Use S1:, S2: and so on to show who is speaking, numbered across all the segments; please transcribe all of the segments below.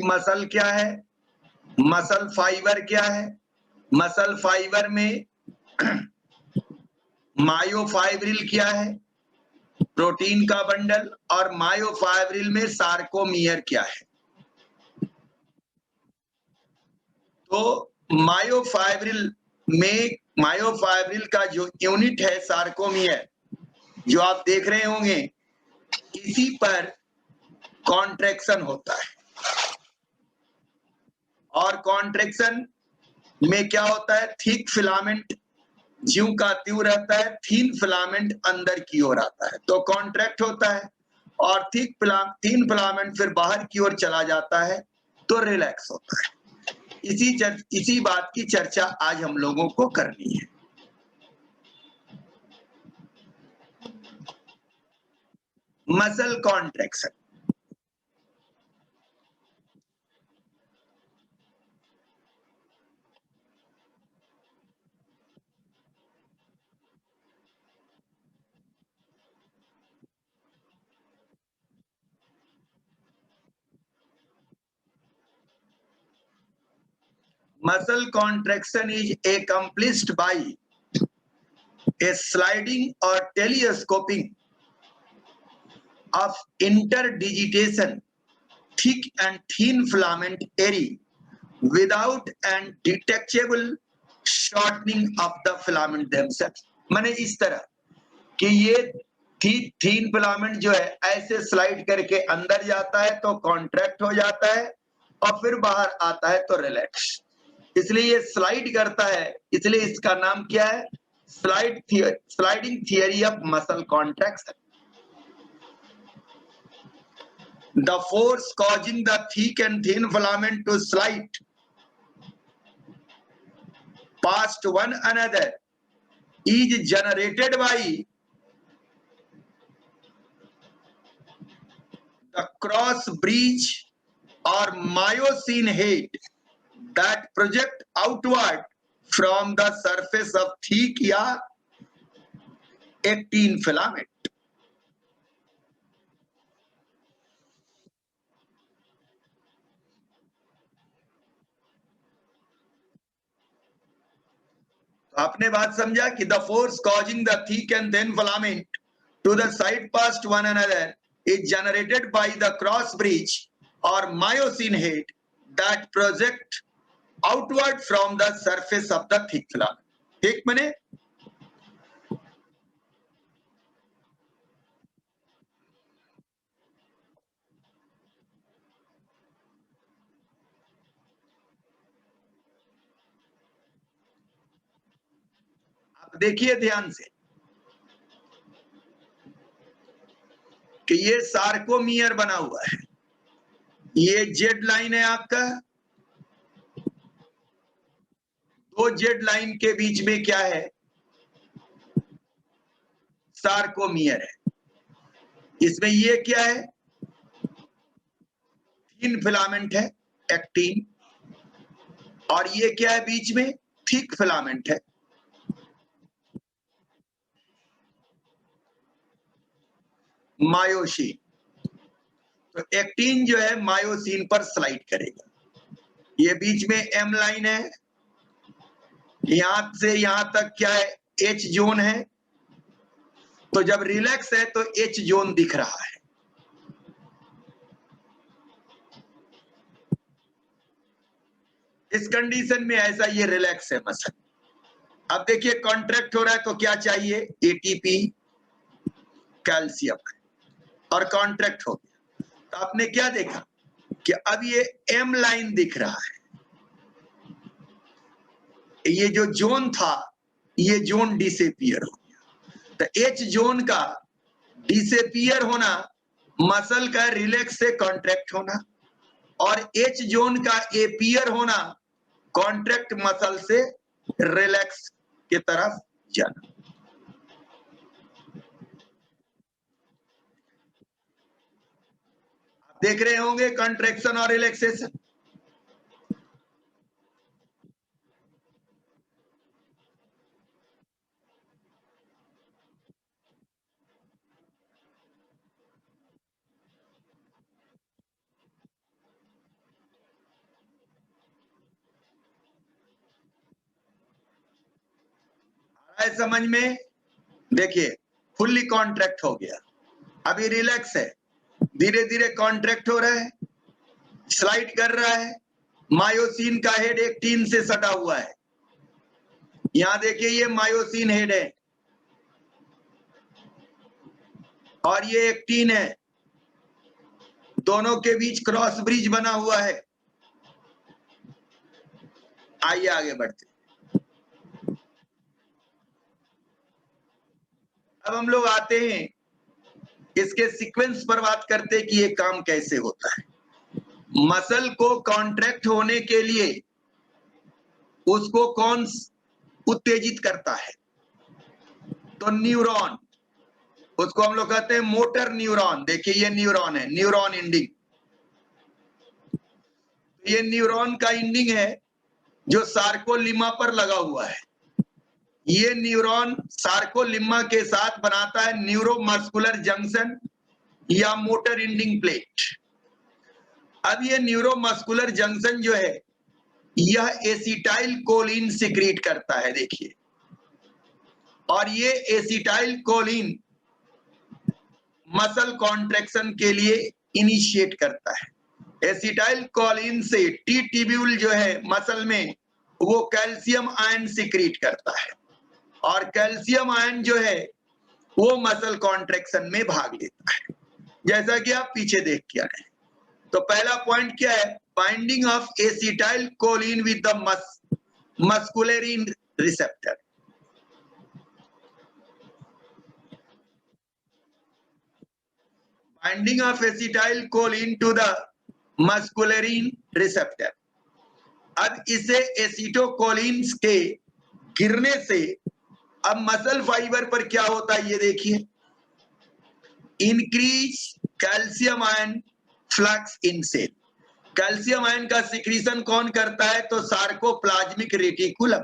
S1: Muscle क्या है, muscle fibre क्या है, मसल फाइबर में मायोफाइब्रिल क्या है, प्रोटीन का बंडल, और मायोफाइब्रिल में सार्कोमियर क्या है। तो मायोफाइब्रिल में, मायोफाइब्रिल का जो यूनिट है सार्कोमियर, जो आप देख रहे होंगे, इसी पर कॉन्ट्रैक्शन होता है। और कॉन्ट्रैक्शन में क्या होता है, थिक फिलामेंट ज्यों का त्यों रहता है, थीन फिलामेंट अंदर की ओर आता है, तो कॉन्ट्रैक्ट होता है, और थिन फिलामेंट फिर बाहर की ओर चला जाता है, तो रिलैक्स होता है। इसी बात की चर्चा आज हम लोगों को करनी है। Muscle contraction. Muscle contraction is accomplished by a sliding or telescoping of interdigitation thick and thin filament area without an detectable shortening of the filament themselves। माने इस तरह कि ये थीन फिलामेंट जो है ऐसे स्लाइड करके अंदर जाता है तो कॉन्ट्रैक्ट हो जाता है, और फिर बाहर आता है तो रिलैक्स। इसलिए ये स्लाइड करता है, इसलिए इसका नाम क्या है, sliding theory of muscle contraction. The force causing the thick and thin filament to slide past one another is generated by the cross bridge or myosin head that project outward from the surface of thick या actin filament। आपने बात समझा कि the force causing the thick and thin filament to the side past one another is generated by the cross bridge or myosin head that project outward from the surface of the thick filament। ठीक मने आप देखिए ध्यान से कि ये sarcomere बना हुआ है, ये जेड लाइन है आपका, दो जेड लाइन के बीच में क्या है, सार्कोमियर है। इसमें ये क्या है, थिन फिलामेंट है एक्टिन, और ये क्या है बीच में, थिक फिलामेंट है मायोसिन। तो एक्टिन जो है मायोसिन पर स्लाइड करेगा। ये बीच में एम लाइन है, यहां से यहां तक क्या है, एच जोन है, तो जब रिलैक्स है तो एच जोन दिख रहा है। इस कंडीशन में ऐसा ये रिलैक्स है मसल। अब देखिए कॉन्ट्रैक्ट हो रहा है तो क्या चाहिए, एटीपी कैल्शियम, और कॉन्ट्रैक्ट हो गया। तो आपने क्या देखा कि अब ये एम लाइन दिख रहा है, ये जो जोन था ये जोन डिसेपियर हो गया। तो एच जोन का डिसेपियर होना मसल का रिलैक्स से कॉन्ट्रैक्ट होना, और एच जोन का एपियर होना कॉन्ट्रैक्ट मसल से रिलैक्स की तरफ जाना। आप देख रहे होंगे कॉन्ट्रैक्शन और रिलैक्सेशन। है समझ में? देखिए फुल्ली कॉन्ट्रैक्ट हो गया, अभी रिलैक्स है, धीरे धीरे कॉन्ट्रैक्ट हो रहा है, स्लाइड कर रहा है। मायोसिन का हेड एक्टिन से सटा हुआ है। यहां देखिए ये मायोसिन हेड है और ये एक्टिन है, दोनों के बीच क्रॉस ब्रिज बना हुआ है। आइए आगे बढ़ते। अब हम लोग आते हैं इसके सीक्वेंस पर, बात करते हैं कि ये काम कैसे होता है। मसल को कॉन्ट्रैक्ट होने के लिए उसको कौन उत्तेजित करता है? तो न्यूरॉन, उसको हम लोग कहते हैं मोटर न्यूरॉन। देखिए ये न्यूरॉन है, न्यूरॉन इंडिंग। ये न्यूरॉन का इंडिंग है जो सार्कोलिमा पर लगा हुआ है। ये न्यूरॉन सार्कोलिमा के साथ बनाता है न्यूरोमस्कुलर जंक्शन या मोटर इंडिंग प्लेट। अब ये न्यूरोमस्कुलर जंक्शन जो है यह एसिटाइल कोलिन सिक्रीट करता है, देखिए, और ये एसिटाइल कोलिन मसल कॉन्ट्रैक्शन के लिए इनिशिएट करता है। एसिटाइल कोलिन से टी ट्यूब्यूल जो है मसल में वो कैल्शियम आयन सिक्रीट करता है और कैल्शियम आयन जो है वो मसल कॉन्ट्रैक्शन में भाग लेता है, जैसा कि आप पीछे देख के आए। तो पहला पॉइंट क्या है? Binding of acetyl choline with the muscarinic receptor. Binding of acetyl choline to the muscarinic receptor. अब इसे एसिटोकोलिन के गिरने से अब मसल फाइबर पर क्या होता है ये देखिए, increase calcium ion flux in cell. Calcium ion का सिक्रीशन कौन करता है? तो sarcoplasmic reticulum.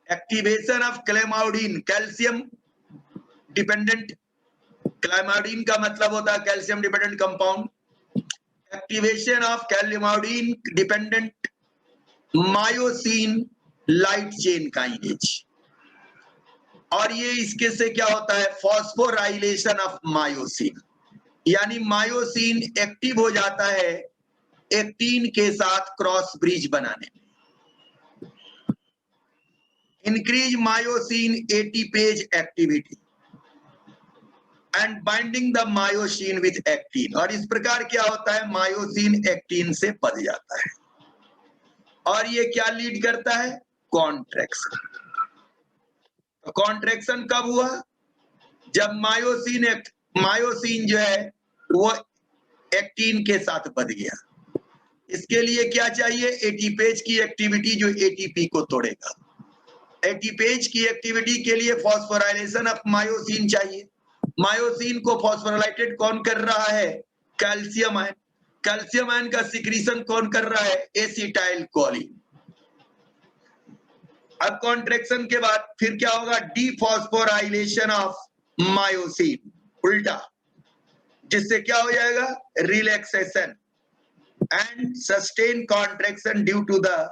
S1: Activation of calmodulin, calcium dependent, calmodulin का मतलब होता है calcium dependent compound. Activation of calmodulin dependent myosin light chain kinase. और ये इसके से क्या होता है? फॉस्फोराइलेशन ऑफ मायोसिन, यानी मायोसिन एक्टिव हो जाता है एक्टिन के साथ क्रॉस ब्रिज बनाने में। Increase myosin ATPase activity and binding the myosin with actin. और इस प्रकार क्या होता है? मायोसिन एक्टिन से बंध जाता है और ये क्या लीड करता है? कॉन्ट्रैक्शन। तो कॉन्ट्रैक्शन कब हुआ? जब मायोसिन जो है वो एक्टिन के साथ बंध गया। इसके लिए क्या चाहिए? एटीपेज की एक्टिविटी जो एटीपी को तोड़ेगा। एटीपेज की एक्टिविटी के लिए फॉस्फोराइलेशन ऑफ मायोसिन चाहिए। मायोसिन को फॉस्फोराइलेटेड कौन कर रहा है? Calcium ion. कैल्शियम आयन का सिक्रीशन कौन कर रहा है? Acetyl choline. अब कॉन्ट्रैक्शन के बाद फिर क्या होगा? डीफॉस्फोराइलेशन ऑफ मायोसिन, उल्टा, जिससे क्या हो जाएगा? Relaxation and sustain contraction due to the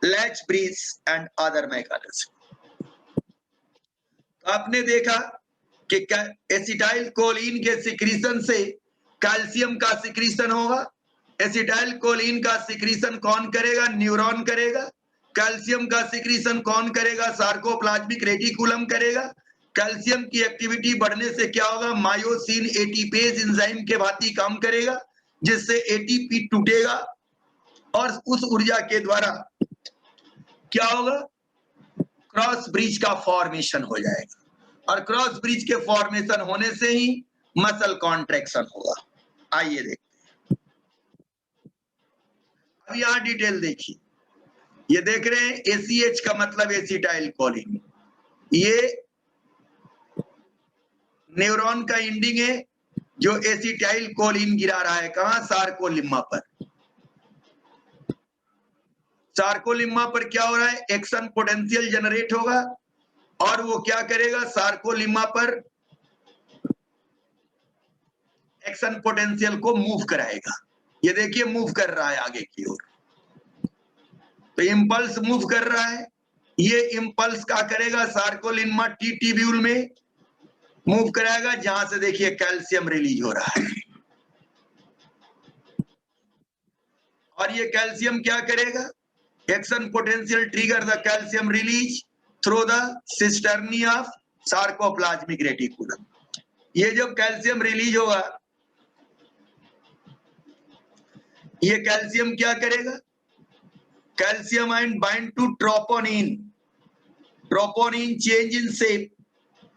S1: latch bridge and other mechanism. तो आपने देखा कि एसिटाइल कोलिन के सिक्रीशन से कैल्शियम का सिक्रीशन होगा। एसिटाइल कोलिन का सिक्रीशन कौन करेगा? न्यूरॉन करेगा। कैल्शियम का सिक्रीशन कौन करेगा? सार्कोप्लाज्मिक रेटिकुलम करेगा। कैल्शियम की एक्टिविटी बढ़ने से क्या होगा? मायोसिन एटीपेज एंजाइम के भांति काम करेगा, जिससे एटीपी टूटेगा और उस ऊर्जा के द्वारा क्या होगा? क्रॉस ब्रिज का फॉर्मेशन हो जाएगा और क्रॉस ब्रिज के फॉर्मेशन होने से ही मसल कॉन्ट्रैक्शन होगा। आइए देखते हैं। अब यहां डिटेल देखिए, ये देख रहे हैं एसीएच का मतलब एसिटाइल कोलिन। ये न्यूरॉन का इंडिंग है जो एसिटाइल कोलिन गिरा रहा है। कहां? सार्कोलिमा पर। सार्कोलिमा पर क्या हो रहा है? एक्शन पोटेंशियल जनरेट होगा और वो क्या करेगा? सार्कोलिमा पर एक्शन पोटेंशियल को मूव कराएगा। ये देखिए मूव कर रहा है आगे की ओर, तो इंपल्स मूव कर रहा है। ये इंपल्स क्या करेगा, सार्कोलिनमा टी ट्यूब्यूल में मूव कराएगा, जहां से देखिए कैल्शियम रिलीज हो रहा है। और ये कैल्शियम क्या करेगा, action potential trigger the calcium release through the cisternae of sarcoplasmic reticulum. ये जब कैल्शियम रिलीज होगा, ये कैल्शियम क्या करेगा, calcium ion bind to troponin, troponin change in shape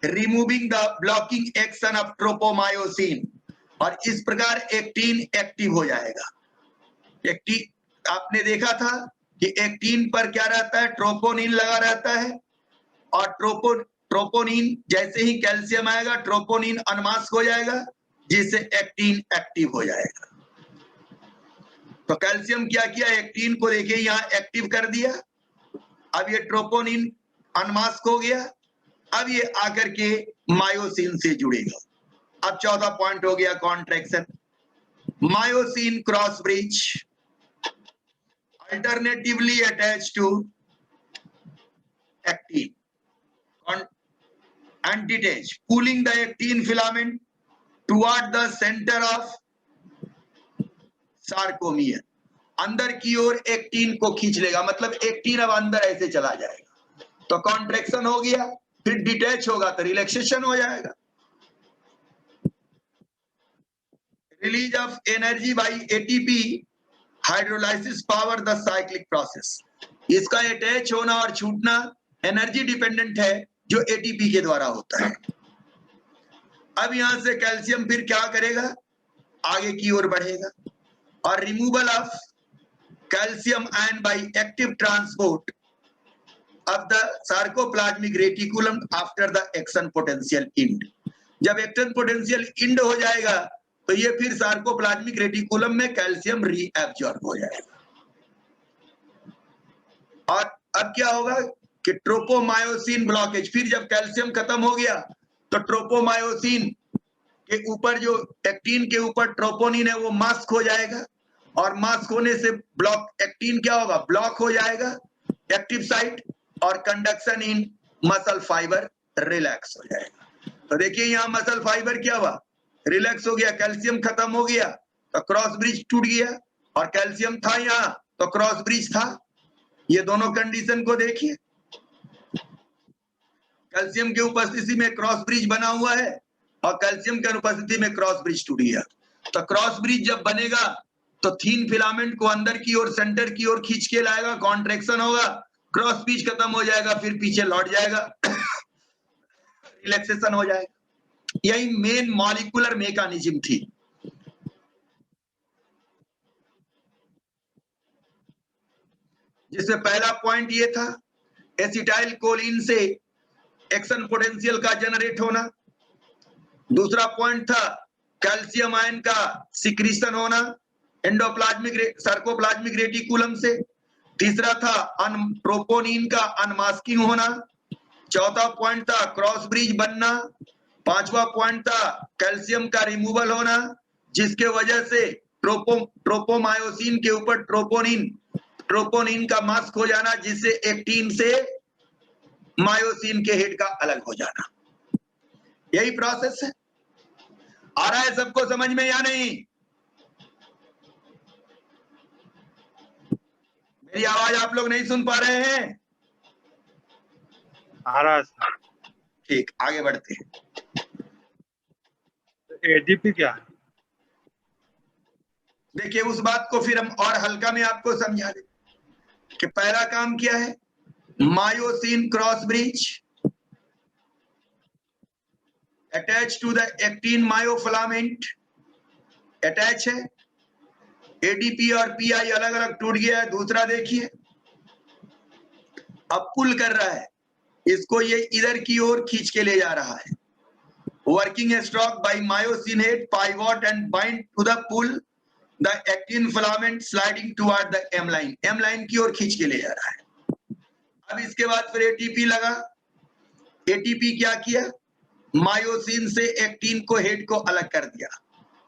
S1: removing the blocking action of tropomyosin, और इस प्रकार एक्टिन एक्टिव हो जाएगा। एक्टिन आपने देखा था कि एक्टिन पर क्या रहता है, ट्रोपोनिन लगा रहता है, और ट्रोपोनिन जैसे ही कैल्शियम आएगा ट्रोपोनिन अनमास्क हो जाएगा, जिससे एक्टिन एक्टिव हो जाएगा। तो कैल्शियम क्या किया, एक्टिन को देखिए यहाँ एक्टिव कर दिया। अब ये ट्रोपोनिन अनमास्क हो गया, अब ये आकर के मायोसिन से जुड़ेगा। अब चौथा पॉइंट हो गया contraction. Myosin cross bridge alternatively attached to actin and detach, pulling the actin filament toward the center of sarcomere। अंदर की ओर एक्टिन को खींच लेगा, मतलब एक्टिन अब अंदर ऐसे चला जाएगा। तो कॉन्ट्रैक्शन हो गया, फिर डिटैच होगा तो रिलैक्सेशन हो जाएगा। Release of energy by ATP hydrolysis power the cyclic process. इसका अटैच होना और छूटना एनर्जी डिपेंडेंट है, जो एटीपी के द्वारा होता है। अब यहां से कैल्शियम फिर क्या करेगा, आगे की ओर बढ़ेगा, और removal of calcium ion by active transport of the sarcoplasmic reticulum after the action potential end. जब एक्शन पोटेंशियल इंड हो जाएगा तो ये फिर सार्कोप्लाज्मिक रेटिकुलम में कैल्शियम रीएब्जॉर्ब हो जाएगा। और अब क्या होगा कि ट्रोपोमायोसिन ब्लॉकेज, फिर जब कैल्शियम खत्म हो गया तो ट्रोपोमायोसिन के ऊपर जो एक्टिन के ऊपर ट्रोपोनिन है वो मास्क हो जाएगा, और मास्क होने से ब्लॉक एक्टिन क्या होगा, ब्लॉक हो जाएगा एक्टिव साइट, और कंडक्शन इन मसल फाइबर रिलैक्स हो जाएगा। तो देखिए यहाँ मसल फाइबर क्या हुआ, रिलैक्स हो गया, कैल्शियम खत्म हो गया तो क्रॉस ब्रिज टूट गया, और कैल्शियम था यहाँ तो क्रॉस ब्रिज था। ये दोनों कंडीशन को देखिए, कैल्शियम की उपस्थिति में क्रॉस ब्रिज बना हुआ है, और कैल्शियम की अनुपस्थिति में क्रॉस ब्रिज टूट गया। तो क्रॉस ब्रिज जब बनेगा तो थीन फिलामेंट को अंदर की ओर सेंटर की ओर खींच के लाएगा, कॉन्ट्रैक्शन होगा, क्रॉस ब्रिज खत्म हो जाएगा, फिर पीछे लौट जाएगा, रिलैक्सेशन हो जाएगा। यही मेन मॉलिक्यूलर मैकेनिज्म थी। जिसमें पहला पॉइंट ये था एसिटाइल कोलिन से एक्शन पोटेंशियल का जनरेट होना, दूसरा पॉइंट था कैल्शियम आयन का सिक्रीशन होना एंडोप्लाज्मिक सार्कोप्लाज्मिक रेटिकुलम से, तीसरा था ट्रोपोनिन का अनमास्किंग होना, चौथा पॉइंट था क्रॉस ब्रिज बनना, पांचवा पॉइंट था कैल्शियम का रिमूवल होना, जिसके वजह से ट्रोपोमायोसिन के ऊपर ट्रोपोनिन का मास्क हो जाना, जिससे एक्टिन से मायोसिन के हेड का अलग हो जाना। यही प्रोसेस है। आ रहा है सबको समझ में या नहीं? मेरी आवाज आप लोग नहीं सुन पा रहे हैं?
S2: आ रहा है।
S1: ठीक, आगे बढ़ते हैं।
S2: एडीपी क्या है?
S1: देखिए उस बात को फिर हम और हल्का में आपको समझा दें कि पहला काम क्या है, myosin cross bridge attach to the actin myofilament attach है, एडीपी और पीआई अलग अलग टूट गया है। दूसरा देखिए अब पुल कर रहा है, इसको ये इधर की ओर खींच के ले जा रहा है, working stroke by myosin head pivot and bind to the pull the actin filament sliding toward the M line की ओर खींच के ले जा रहा है। अब इसके बाद फिर एटीपी लगा, एटीपी क्या किया, मायोसिन से एक्टिन को हेड को अलग कर दिया,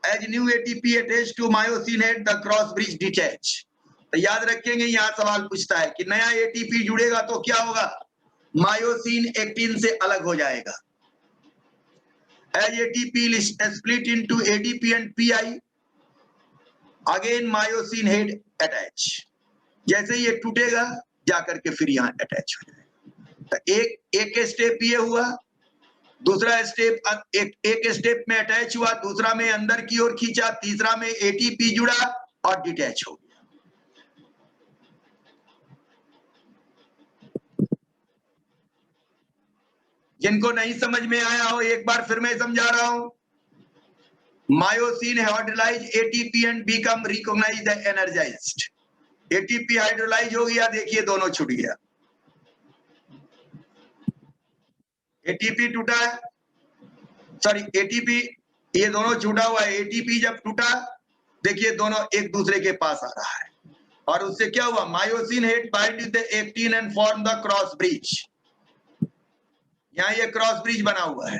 S1: As new ATP attached to myosin head, the cross bridge detach. तो याद रखेंगे, यहाँ सवाल पूछता है कि नया एटीपी जुड़ेगा तो क्या होगा, मायोसिन एक्टिन से अलग हो जाएगा. As ATP is split into ADP and PI, again myosin head attach. जैसे ये टूटेगा जाकर के फिर यहाँ अटैच हो जाएगा. तो एक स्टेप ये हुआ, दूसरा स्टेप एक स्टेप में अटैच हुआ, दूसरा में अंदर की ओर खींचा, तीसरा में एटीपी जुड़ा और डिटैच हो गया. जिनको नहीं समझ में आया हो एक बार फिर मैं समझा रहा हूं. Myosin hydrolyse ATP and become recognised energised. ATP hydrolyse हो गया, देखिए दोनों छूट गया. एटीपी टूटा है, सॉरी एटीपी, ये दोनों छूटा हुआ है. एटीपी जब टूटा, देखिए दोनों एक दूसरे के पास आ रहा है और उससे क्या हुआ, myosin head bind with the actin and form the cross bridge. यहाँ ये क्रॉस ब्रिज बना हुआ है.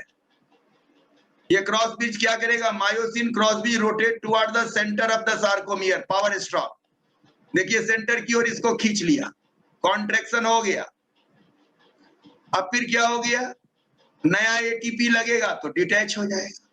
S1: ये क्रॉस ब्रिज क्या करेगा, myosin cross bridge rotate toward the centre of the sarcomere, power stroke. देखिए सेंटर की ओर इसको खींच लिया, कॉन्ट्रैक्शन हो गया. अब फिर क्या हो गया, नया एटीपी लगेगा तो डिटैच हो जाएगा.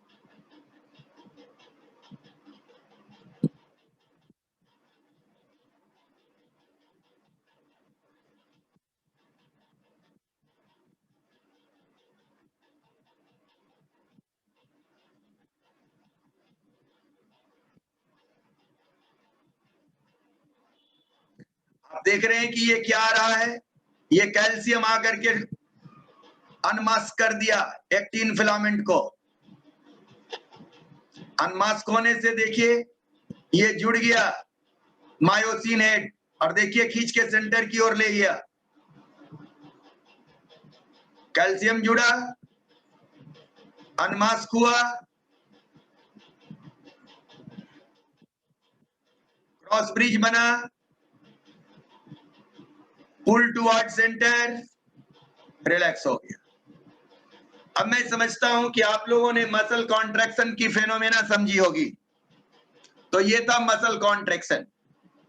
S1: आप देख रहे हैं कि ये क्या आ रहा है, ये कैल्शियम आकर के अनमास्क कर दिया एक्टिन फिलामेंट को. अनमास्क होने से देखिए ये जुड़ गया मायोसिन हेड और देखिए खींच के सेंटर की ओर ले गया. कैल्शियम जुड़ा, अनमास्क हुआ, क्रॉस ब्रिज बना, पुल टुवर्ड सेंटर, रिलैक्स हो गया. अब मैं समझता हूं कि आप लोगों ने मसल कॉन्ट्रैक्शन की फेनोमेना समझी होगी. तो ये था मसल कॉन्ट्रैक्शन.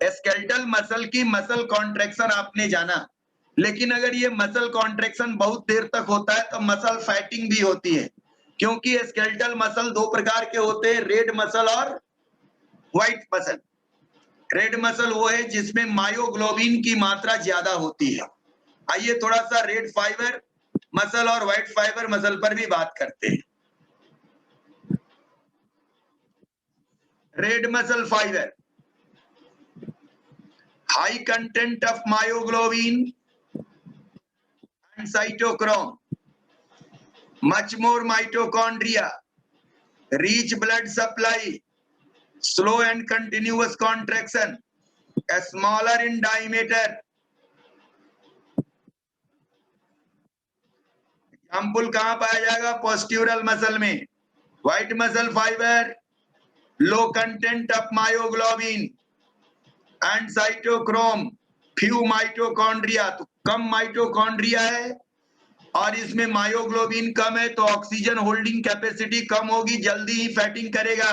S1: स्केलेटल मसल की मसल कॉन्ट्रैक्शन आपने जाना, लेकिन अगर ये मसल कॉन्ट्रैक्शन बहुत देर तक होता है तो मसल फैटिंग भी होती है, क्योंकि स्केलेटल मसल दो प्रकार के होते हैं, रेड मसल और व्हाइट मसल. रेड मसल वो है जिसमें मायोग्लोबिन की मात्रा ज्यादा होती है. आइए थोड़ा सा रेड फाइबर मसल और व्हाइट फाइबर मसल पर भी बात करते हैं. Red muscle fibre, high content of myoglobin and cytochrome, much more mitochondria, rich blood supply, slow and continuous contraction, smaller in diameter. Example कहां पाया जाएगा, पोस्ट्यूरल मसल में. White muscle fibre, low content of myoglobin and cytochrome, few mitochondria. तो कम mitochondria है और इसमें myoglobin कम है तो ऑक्सीजन होल्डिंग कैपेसिटी कम होगी, जल्दी ही फैटिंग करेगा.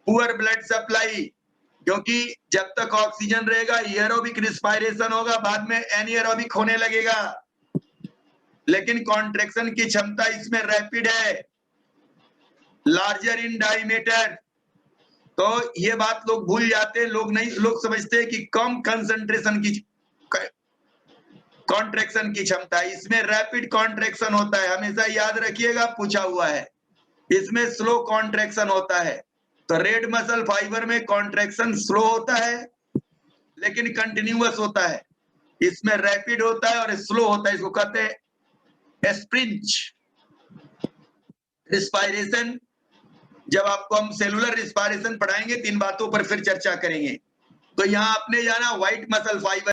S1: पुअर ब्लड सप्लाई, क्योंकि जब तक ऑक्सीजन रहेगा एरोबिक रिस्पायरेशन होगा, बाद में एनएरोबिक होने लगेगा. लेकिन कॉन्ट्रैक्शन की क्षमता इसमें रैपिड है, लार्जर इन डायमीटर. तो ये बात लोग भूल जाते हैं, लोग समझते हैं कि कम कंसंट्रेशन की कॉन्ट्रैक्शन की क्षमता है. इसमें रैपिड कॉन्ट्रैक्शन होता है, हमेशा याद रखिएगा, पूछा हुआ है. इसमें स्लो कॉन्ट्रैक्शन होता है. तो रेड मसल फाइबर में कॉन्ट्रैक्शन स्लो होता है लेकिन कंटिन्यूअस होता है. इसमें रैपिड होता है और स्लो होता है. इसको कहते हैं स्प्रिंच रिस्पायरेशन. जब आपको हम सेलुलर रिस्पायरेशन पढ़ाएंगे तो इन बातों पर फिर चर्चा करेंगे. तो यहाँ आपने जाना व्हाइट मसल फाइबर